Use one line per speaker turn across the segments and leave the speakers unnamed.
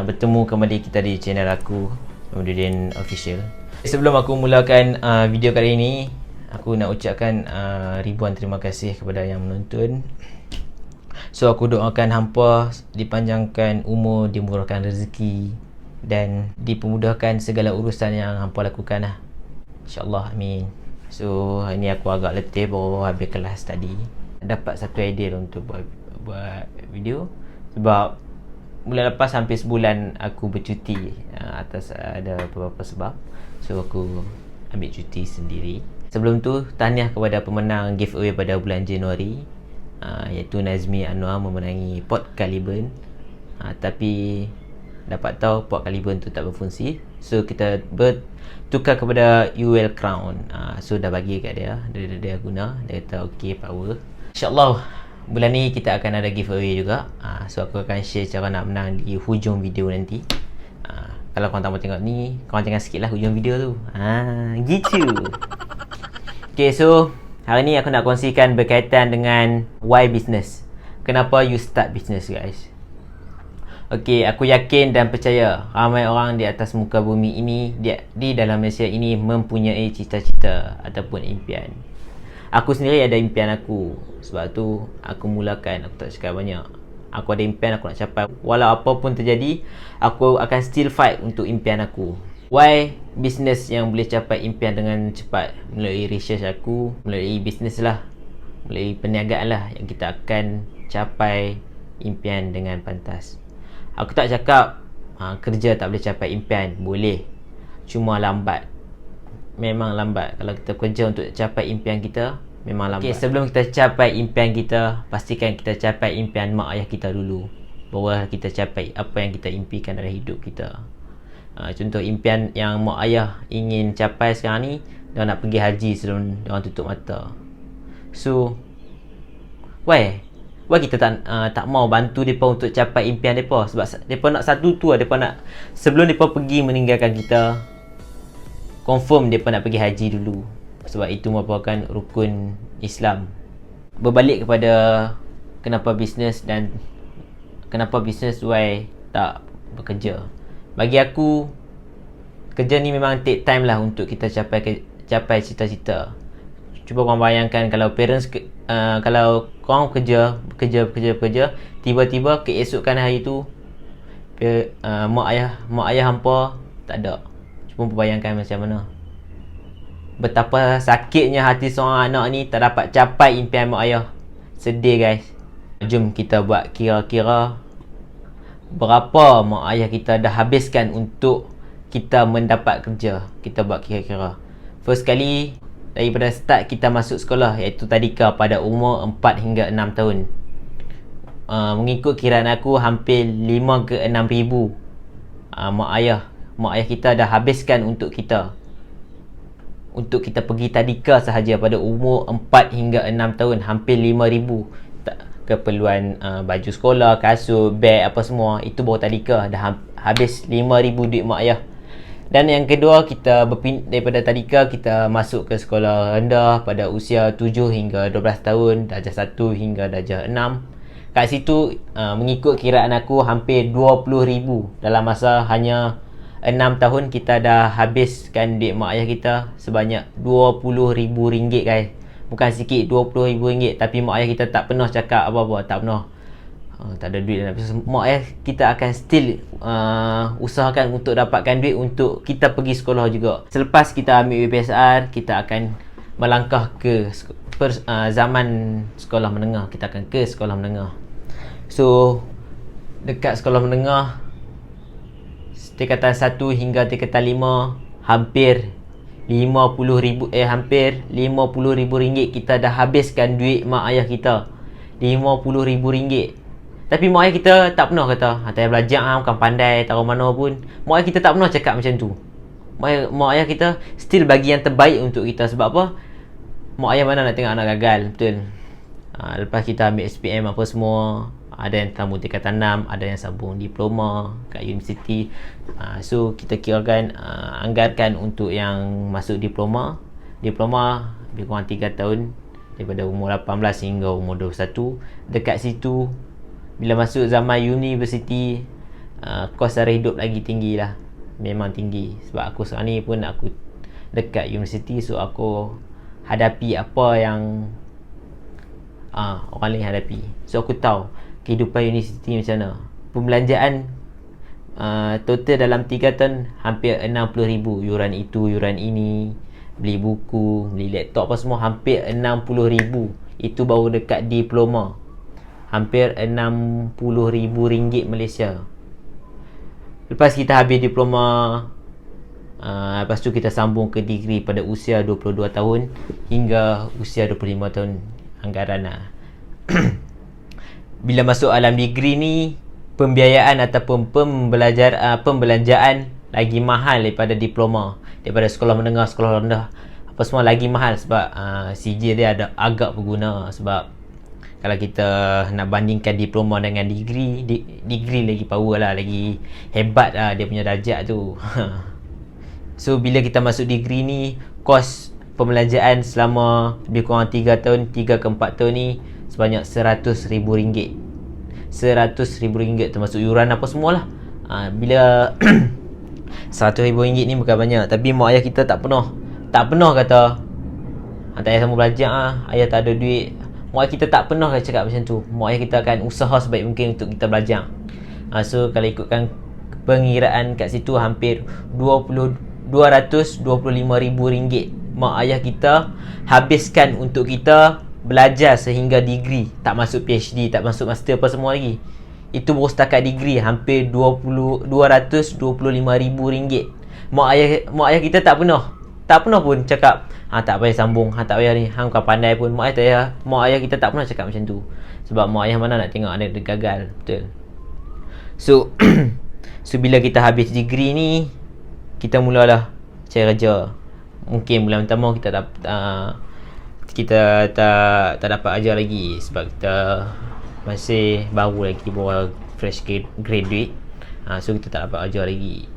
bertemu kembali kita di channel aku, Nurdin Official. Sebelum aku mulakan video kali ini, aku nak ucapkan ribuan terima kasih kepada yang menonton. So aku doakan hampa dipanjangkan umur, dimurahkan rezeki dan dipermudahkan segala urusan yang hampa lakukan lah. InsyaAllah, amin. So hari ni aku agak letih, baru habis kelas tadi. Dapat satu idea untuk buat video. Sebab bulan lepas hampir sebulan aku bercuti atas ada beberapa sebab. So aku ambil cuti sendiri. Sebelum tu, tahniah kepada pemenang giveaway pada bulan Januari, iaitu Nazmi Anwar memenangi pot Caliburn. Tapi dapat tahu pot Caliburn tu tak berfungsi. So kita bertukar kepada UL Crown. So dah bagi kat dia, dia guna. Dia kata ok, power. InsyaAllah bulan ni kita akan ada giveaway juga. So aku akan share cara nak menang di hujung video nanti. Kalau korang tak mau tengok ni, korang jangan skip lah hujung video tu. Gitu. Okay, so hari ni aku nak kongsikan berkaitan dengan why business. Kenapa you start business, guys? Okay, aku yakin dan percaya ramai orang di atas muka bumi ini, di dalam Malaysia ini mempunyai cita-cita ataupun impian. Aku sendiri ada impian aku. Sebab tu aku mulakan, aku tak cakap banyak. Aku ada impian aku nak capai. Walau apa pun terjadi, aku akan still fight untuk impian aku. Why business yang boleh capai impian dengan cepat? Melalui research aku, melalui business lah, melalui perniagaan lah yang kita akan capai impian dengan pantas. Aku tak cakap kerja tak boleh capai impian. Boleh, cuma lambat. Memang lambat. Kalau kita kerja untuk capai impian kita, memang lambat. Okay, sebelum kita capai impian kita, pastikan kita capai impian mak ayah kita dulu, baru kita capai apa yang kita impikan dalam hidup kita. Contoh impian yang mak ayah ingin capai sekarang ni, dia nak pergi haji sebelum dia orang tutup mata. So why kita tak mau bantu mereka untuk capai impian mereka? Sebab mereka nak satu tu, mereka nak sebelum mereka pergi meninggalkan kita, confirm mereka nak pergi haji dulu. Sebab itu merupakan rukun Islam. Berbalik kepada kenapa bisnes dan kenapa bisnes why tak bekerja. Bagi aku, kerja ni memang take time lah untuk kita capai cita-cita. Cuba korang bayangkan kalau parents kalau korang bekerja, tiba-tiba keesokan hari tu mak ayah hampa tak ada. Cuba bayangkan macam mana. Betapa sakitnya hati seorang anak ni tak dapat capai impian mak ayah. Sedih, guys. Jom kita buat kira-kira berapa mak ayah kita dah habiskan untuk kita mendapat kerja. Kita buat kira-kira. First kali, daripada start kita masuk sekolah, iaitu tadika pada umur 4 hingga 6 tahun. Mengikut kiraan aku, hampir 5 ke 6 ribu mak ayah kita dah habiskan untuk kita pergi tadika sahaja pada umur 4 hingga 6 tahun. Hampir 5,000. Keperluan baju sekolah, kasut, beg, apa semua, itu baru tadika dah habis 5,000 duit mak ayah. Dan yang kedua, kita daripada tadika kita masuk ke sekolah rendah pada usia 7 hingga 12 tahun, darjah 1 hingga darjah 6. Kat situ mengikut kiraan aku hampir 20,000. Dalam masa hanya 6 tahun kita dah habiskan duit mak ayah kita sebanyak RM20,000, guys. Bukan sikit, RM20,000. Tapi mak ayah kita tak pernah cakap apa-apa. Tak pernah tak ada duit. Mak ayah kita akan still usahakan untuk dapatkan duit untuk kita pergi sekolah juga. Selepas kita ambil UPSR, kita akan melangkah ke zaman sekolah menengah. Kita akan ke sekolah menengah. So dekat sekolah menengah, tingkatan 1 hingga tingkatan 5, hampir RM50,000 kita dah habiskan duit mak ayah kita. RM50,000. Tapi mak ayah kita tak pernah kata, "Hantar belajar bukan pandai, taruh mana pun." Mak ayah kita tak pernah cakap macam tu. Mak ayah kita still bagi yang terbaik untuk kita. Sebab apa? Mak ayah mana nak tengok anak gagal, betul? Lepas kita ambil SPM apa semua, ada yang sambung tingkatan 6, ada yang sambung diploma kat universiti. So kita kirakan anggarkan untuk yang masuk diploma lebih kurang 3 tahun, daripada umur 18 hingga umur 21. Dekat situ, bila masuk zaman universiti, kos sara hidup lagi tinggi lah. Memang tinggi. Sebab aku sekarang ni pun aku dekat universiti, so aku hadapi apa yang orang lain hadapi. So aku tahu kehidupan universiti macam mana. Pembelanjaan total dalam 3 tahun hampir 60,000. Yuran itu, yuran ini, beli buku, beli laptop apa semua, hampir 60,000. Itu baru dekat diploma. Hampir 60,000 ringgit Malaysia. Lepas kita habis diploma, lepas tu kita sambung ke degree pada usia 22 tahun hingga usia 25 tahun anggaran lah. Bila masuk alam degree ni, pembiayaan ataupun pembelanjaan lagi mahal daripada diploma, daripada sekolah menengah, sekolah rendah, apa semua lagi mahal. Sebab CJ dia ada agak berguna. Sebab kalau kita nak bandingkan diploma dengan degree, degree lagi power lah, lagi hebat lah dia punya darjat tu. So bila kita masuk degree ni, kos pembelanjaan selama lebih kurang 3 tahun, 3 ke 4 tahun ni sebanyak RM100,000. RM100,000 termasuk yuran apa semualah. Bila RM100,000 ni bukan banyak, tapi mak ayah kita tak pernah kata tak payah sama belajar ayah tak ada duit. Mak ayah kita tak pernah cakap macam tu. Mak ayah kita akan usaha sebaik mungkin untuk kita belajar. So kalau ikutkan pengiraan kat situ, hampir RM225,000 mak ayah kita habiskan untuk kita belajar sehingga degree. Tak masuk PhD, tak masuk master apa semua lagi. Itu baru setakat degree, hampir RM225,000. Mak ayah kita tak pernah pun cakap tak payah sambung, tak payah ni, hang kau pandai pun. Mak ayah kita tak pernah cakap macam tu. Sebab mak ayah mana nak tengok anak dia gagal. Betul. So bila kita habis degree ni, kita mulalah cari kerja. Mungkin bulan pertama kita tak dapat ajar lagi sebab kita masih baru lagi, baru fresh graduate. So kita tak dapat ajar lagi.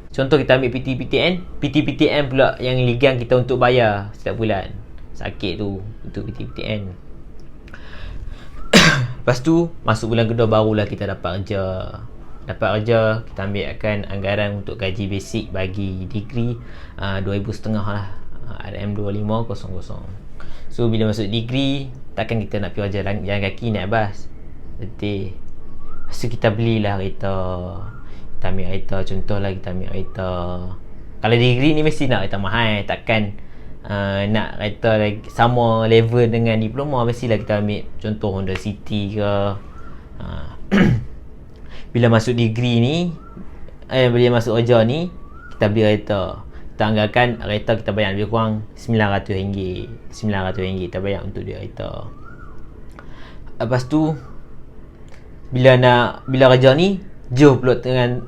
Contoh kita ambil PTPTN pula yang ligan kita untuk bayar setiap bulan. Sakit tu untuk PTPTN. Lepas tu masuk bulan kedua barulah kita dapat kerja. Kita ambilkan anggaran untuk gaji basic bagi degree 2,500 lah, RM25,000. So bila masuk degree, takkan kita nak pergi jalan kaki naik bas, letih. Lepas tu kita belilah kereta. Kita ambil kereta, contohlah kita ambil kereta. Kalau degree ni mesti nak kereta mahal. Takkan nak kereta sama level dengan diploma. Mestilah kita ambil contoh Honda City ke. Bila masuk degree ni, bila masuk kerja ni, kita beli kereta. Kita anggarkan kereta kita bayar lebih kurang RM900 kita bayar untuk dia kereta. Lepas tu bila kerja ni jauh pula dengan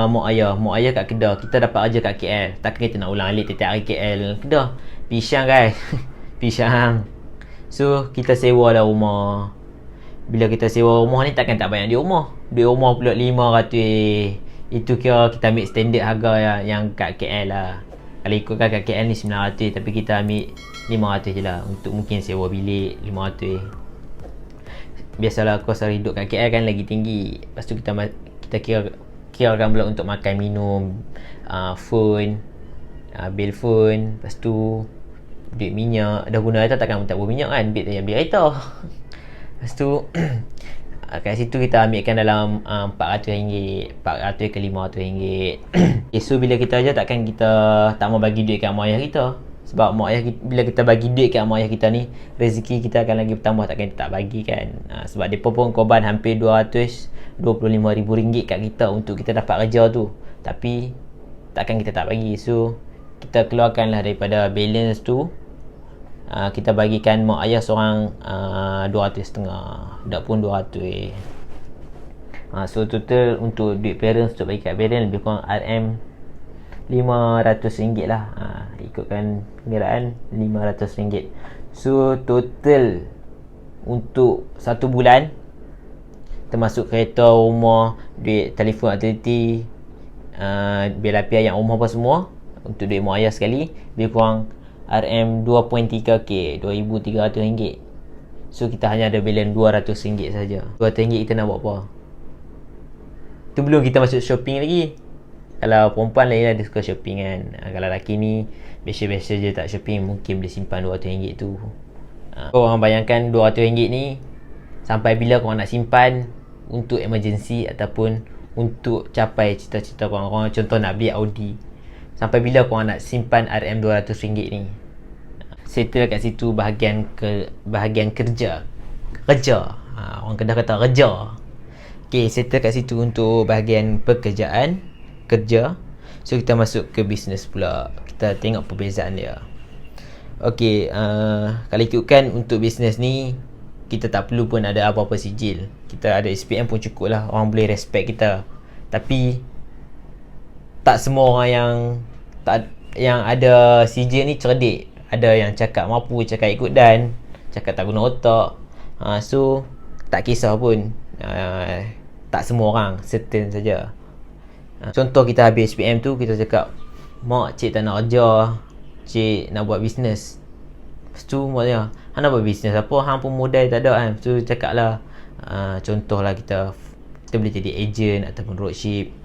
mak ayah kat Kedah. Kita dapat kerja kat KL. Takkan kita nak ulang alik tiap hari KL Kedah. Pisang guys. Pisang. So kita sewa lah rumah. Bila kita sewa rumah ni, takkan tak banyak di rumah. Di rumah pula RM500. Itu kira kita ambil standard harga yang kat KL lah. Kalau ikutkan kat KL ni RM900, tapi kita ambil RM500 je lah. Untuk mungkin sewa bilik RM500. Biasalah kos hidup kat KL kan lagi tinggi. Lepas tu kita kirakan pula untuk makan minum, phone, bil phone. Lepas tu duit minyak. Dah guna kereta takkan tak berminyak kan, duit ambil kereta. Lepas tu kat situ kita ambilkan dalam RM400, RM400 ke RM500. So bila kita aja, takkan kita tak mau bagi duit kat mak ayah kita. Sebab mak ayah kita, bila kita bagi duit kat mak ayah kita ni, rezeki kita akan lagi bertambah. Takkan kita tak bagi kan. Sebab mereka pun korban hampir RM225,000 kat kita untuk kita dapat kerja tu. Tapi takkan kita tak bagi. So kita keluarkanlah daripada balance tu, kita bagikan mak ayah seorang RM200.5. Tak pun RM200. So total untuk duit parents, untuk bagi kat parents lebih kurang RM500 lah. Ikutkan pengiraan RM500. So total untuk 1 bulan, termasuk kereta, rumah, duit telefon aktiviti, bil api ayam rumah apa semua, untuk duit mak ayah sekali lebih kurang RM2.3k, RM2,300. So kita hanya ada balance RM200 saja. RM200 kita nak buat apa? Tu belum kita masuk shopping lagi. Kalau perempuan lain lah, dia suka shopping kan. Kalau lelaki ni biasa-biasa je tak shopping, mungkin boleh simpan RM200 tu. Korang bayangkan RM200 ni sampai bila korang nak simpan untuk emergency ataupun untuk capai cita-cita korang. Korang contoh nak beli Audi, sampai bila korang nak simpan RM200 ni? Settle kat situ bahagian kerja. Orang Kedah kata kerja. Okay, settle kat situ untuk bahagian pekerjaan, kerja. So kita masuk ke bisnes pula. Kita tengok perbezaan dia. Okay, kalau ikutkan untuk bisnes ni, kita tak perlu pun ada apa-apa sijil. Kita ada SPM pun cukup lah. Orang boleh respect kita. Tapi tak semua orang yang ada sijil ni cerdik. Ada yang cakap mampu, cakap ikut dan, cakap tak guna otak. So tak kisah pun. Tak semua orang, certain saja. Contoh kita habis SPM tu, kita cakap, mak, cik tak nak kerja, cik nak buat bisnes. Lepas tu mak dia, hang nak buat bisnes apa? Hang pun modal tak ada kan. Lepas tu cakap lah, contoh lah kita boleh jadi agent ataupun dropship.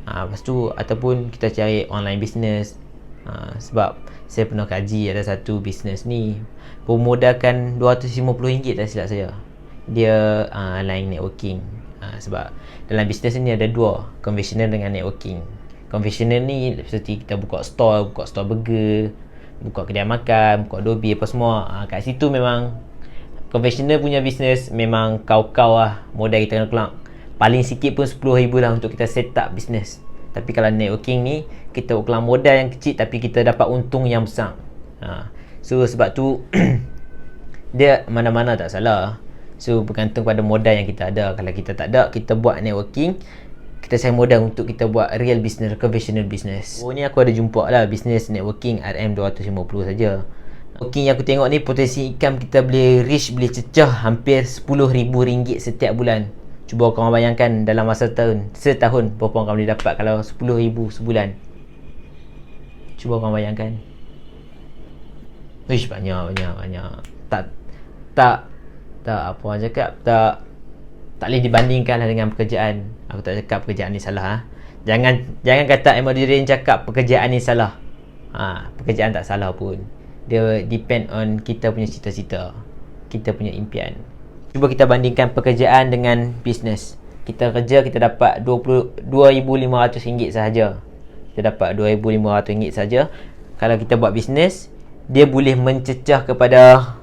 Lepas tu ataupun kita cari online business. Sebab saya pernah kaji ada satu bisnes ni bermodalkan RM250 tak silap saya. Dia line networking. Sebab dalam bisnes ni ada dua, konvensional dengan networking. Konvensional ni seperti kita buka store burger, buka kedai makan, buka Adobe apa semua. Kat situ memang konvensional punya bisnes memang kau-kau lah, modal kita kena kelang paling sikit pun RM10,000 lah untuk kita set up bisnes. Tapi kalau networking ni, kita kelang modal yang kecil tapi kita dapat untung yang besar. So sebab tu dia mana-mana tak salah. So bergantung pada modal yang kita ada. Kalau kita tak ada, kita buat networking, kita cari modal untuk kita buat real business, conventional business. Ni aku ada jumpa lah business networking RM250 saja. Networking yang aku tengok ni, potensi income kita boleh boleh cecah hampir RM10,000 setiap bulan. Cuba korang bayangkan dalam masa setahun berapa korang boleh dapat kalau RM10,000 sebulan. Cuba korang bayangkan. Ish, banyak. Tak apa orang cakap, tak boleh dibandingkan lah dengan pekerjaan. Aku tak cakap pekerjaan ni salah. Jangan kata Ahmaduddin cakap pekerjaan ni salah. Pekerjaan tak salah pun. Dia depend on kita punya cita-cita, kita punya impian. Cuba kita bandingkan pekerjaan dengan bisnes. Kita kerja, kita dapat RM2,500 sahaja. Kita dapat RM2,500 saja. Kalau kita buat bisnes, dia boleh mencecah kepada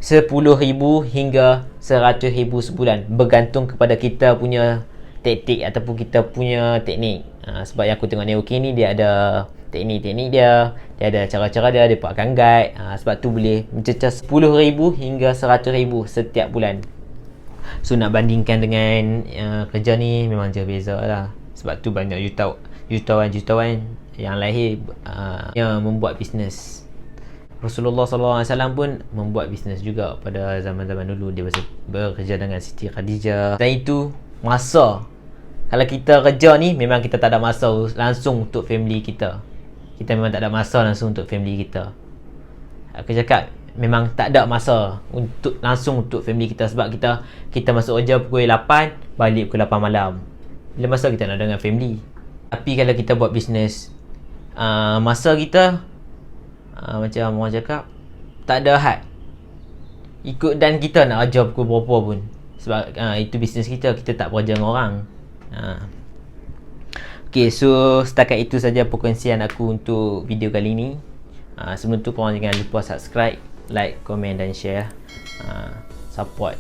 RM10,000 hingga RM100,000 sebulan, bergantung kepada kita punya taktik ataupun kita punya teknik. Sebab yang aku tengok networking ni, dia ada teknik-teknik dia ada cara-cara dia pakai guide. Sebab tu boleh mencecah RM10,000 hingga RM100,000 setiap bulan. So nak bandingkan dengan kerja ni memang jauh beza lah. Sebab tu banyak jutawan yang lahir yang membuat bisnes. Rasulullah SAW pun membuat bisnes juga pada zaman-zaman dulu. Dia bekerja dengan Siti Khadijah. Dan itu masa. Kalau kita kerja ni, memang kita tak ada masa langsung untuk family kita. Kita memang tak ada masa langsung untuk family kita. Aku cakap memang tak ada masa langsung untuk family kita. Sebab kita masuk kerja pukul 8, balik pukul 8 malam. Bila masa kita nak dengan family. Tapi kalau kita buat bisnes, masa kita macam orang cakap, tak ada had. Ikut dan kita nak ajar pukul berapa pun. Sebab itu bisnes kita tak bekerja dengan orang. Okay, so setakat itu saja perkongsian aku untuk video kali ni. Sebelum tu korang jangan lupa subscribe, like, komen dan share. Support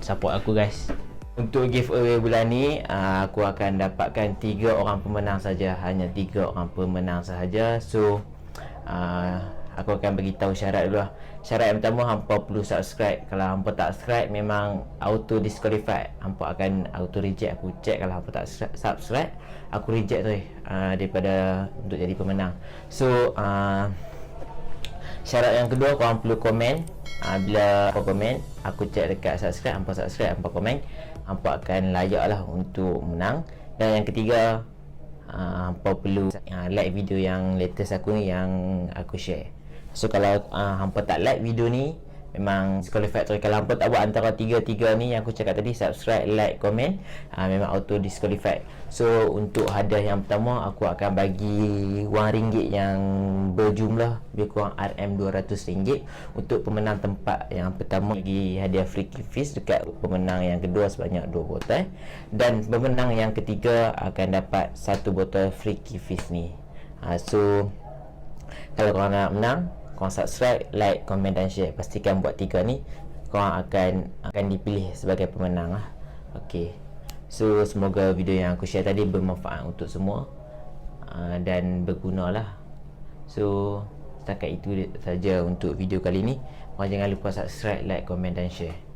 aku guys. Untuk giveaway bulan ni, aku akan dapatkan 3 orang pemenang saja. Hanya 3 orang pemenang sahaja. So aku akan beritahu syarat dulu lah. Syarat yang pertama, hampa perlu subscribe. Kalau hampa tak subscribe, memang auto disqualified. Hampa akan auto reject. Aku check kalau hampa tak subscribe, aku reject tu daripada untuk jadi pemenang. So syarat yang kedua, korang perlu komen. Bila hampa komen, aku check dekat subscribe. Hampa subscribe, hampa komen, hampa akan layak lah untuk menang. Dan yang ketiga, hampa perlu like video yang latest aku ni, yang aku share. So kalau hampa tak like video ni, memang disqualified. Kalau hampa tak buat antara tiga ni yang aku cakap tadi, subscribe, like, komen, memang auto disqualified. So untuk hadiah yang pertama, aku akan bagi wang ringgit yang berjumlah lebih kurang RM200 untuk pemenang tempat yang pertama. Bagi hadiah free kiffis dekat pemenang yang kedua sebanyak 2 botol, dan pemenang yang ketiga akan dapat 1 botol free kiffis ni. So kalau korang nak menang, korang subscribe, like, komen dan share. Pastikan buat 3 ni, korang akan dipilih sebagai pemenang lah. Okay, so semoga video yang aku share tadi bermanfaat untuk semua, dan berguna lah. So setakat itu saja untuk video kali ni. Korang jangan lupa subscribe, like, komen dan share.